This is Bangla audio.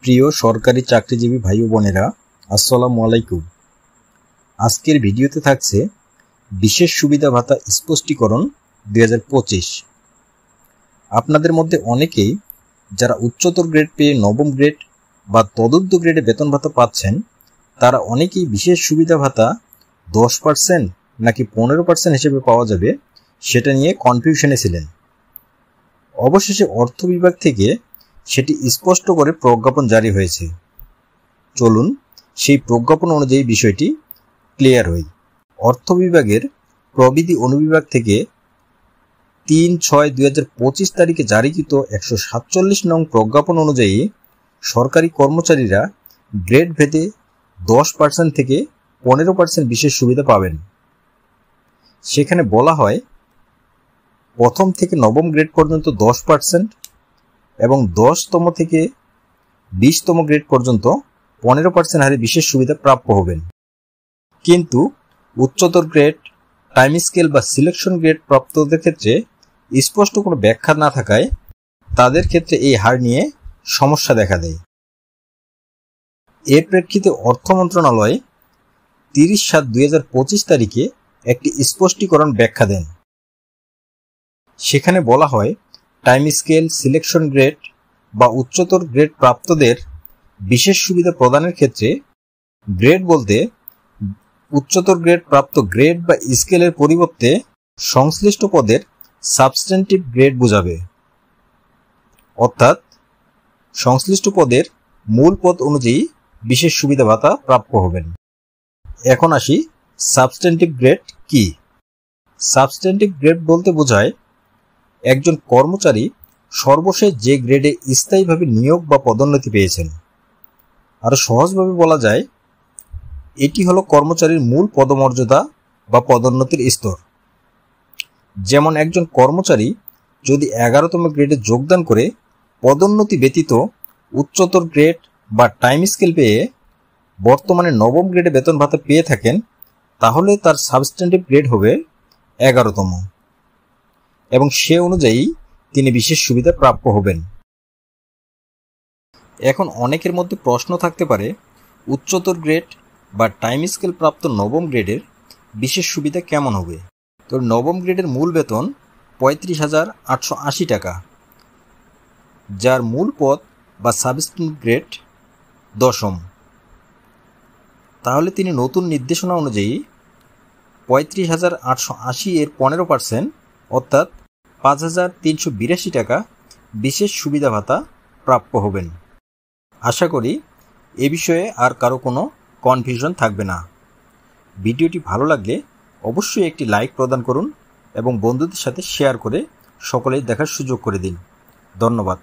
প্রিয় সরকারি চাকরিজীবী ভাই ও বোনেরা, আসসালামু আলাইকুম। আজকের ভিডিওতে থাকছে বিশেষ সুবিধা ভাতা স্পষ্টীকরণ 2025। আপনাদের মধ্যে অনেকেই যারা উচ্চতর গ্রেড পেয়ে নবম গ্রেড বা তদূর্ধ্ব গ্রেডে বেতন ভাতা পাচ্ছেন, তারা অনেকেই বিশেষ সুবিধা ভাতা 10% নাকি 15% হিসেবে পাওয়া যাবে সেটা নিয়ে কনফিউশনে ছিলেন। অবশেষে অর্থ বিভাগ থেকে সেটি স্পষ্ট করে প্রজ্ঞাপন জারি হয়েছে। চলুন সেই প্রজ্ঞাপন অনুযায়ী বিষয়টি ক্লিয়ার হই। অর্থ বিভাগের প্রবিধি অনুবিভাগ থেকে 3/6/2025 তারিখে জারিকৃত 147 নং প্রজ্ঞাপন অনুযায়ী সরকারি কর্মচারীরা গ্রেড ভেদে 10% থেকে 15% বিশেষ সুবিধা পাবেন। সেখানে বলা হয়, প্রথম থেকে নবম গ্রেড পর্যন্ত 10% এবং 10তম থেকে 20তম গ্রেড পর্যন্ত 15% হারে বিশেষ সুবিধা প্রাপ্য হবেন। কিন্তু উচ্চতর গ্রেড, টাইম স্কেল বা সিলেকশন গ্রেড প্রাপ্তদের ক্ষেত্রে স্পষ্ট কোনো ব্যাখ্যা না থাকায় তাদের ক্ষেত্রে এই হার নিয়ে সমস্যা দেখা দেয়। এর প্রেক্ষিতে অর্থ মন্ত্রণালয় 30/7/2025 তারিখে একটি স্পষ্টীকরণ ব্যাখ্যা দেন। সেখানে বলা হয়, টাইম স্কেল, সিলেকশন গ্রেড বা উচ্চতর গ্রেড প্রাপ্তদের বিশেষ সুবিধা প্রদানের ক্ষেত্রে গ্রেড বলতে উচ্চতর গ্রেড প্রাপ্ত গ্রেড বা স্কেলের পরিবর্তে সংশ্লিষ্ট পদের সাবস্টেন্টিভ গ্রেড বোঝাবে, অর্থাৎ সংশ্লিষ্ট পদের মূল পদ অনুযায়ী বিশেষ সুবিধা ভাতা প্রাপ্য হবেন। এখন আসি সাবস্টেন্টিভ গ্রেড কি। সাবস্টেন্টিভ গ্রেড বলতে বোঝায় একজন কর্মচারী সর্বশেষ যে গ্রেডে স্থায়ীভাবে নিয়োগ বা পদোন্নতি পেয়েছেন। আরো সহজভাবে বলা যায়, এটি হলো কর্মচারীর মূল পদমর্যাদা বা পদোন্নতির স্তর। যেমন একজন কর্মচারী যদি 11তম গ্রেডে যোগদান করে পদোন্নতি ব্যতীত উচ্চতর গ্রেড বা টাইম স্কেল পেয়ে বর্তমানে নবম গ্রেডে বেতন ভাতা পেয়ে থাকেন, তাহলে তার সাবস্টেন্টিভ গ্রেড হবে 11তম এবং সে অনুযায়ী তিনি বিশেষ সুবিধা প্রাপ্য হবেন। এখন অনেকের মধ্যে প্রশ্ন থাকতে পারে, উচ্চতর গ্রেড বা টাইম স্কেল প্রাপ্ত নবম গ্রেডের বিশেষ সুবিধা কেমন হবে? তো নবম গ্রেডের মূল বেতন 35,880 টাকা, যার মূল পদ বা সাবস্টেন্টিভ গ্রেড 10ম। তাহলে তিনি নতুন নির্দেশনা অনুযায়ী 35,880 এর 15% অর্থাৎ 5,382 টাকা বিশেষ সুবিধা ভাতা প্রাপ্য হবেন। আশা করি এ বিষয়ে আর কারো কোনো কনফিউশন থাকবে না। ভিডিওটি ভালো লাগলে অবশ্যই একটি লাইক প্রদান করুন এবং বন্ধুদের সাথে শেয়ার করে সকলেই দেখার সুযোগ করে দিন। ধন্যবাদ।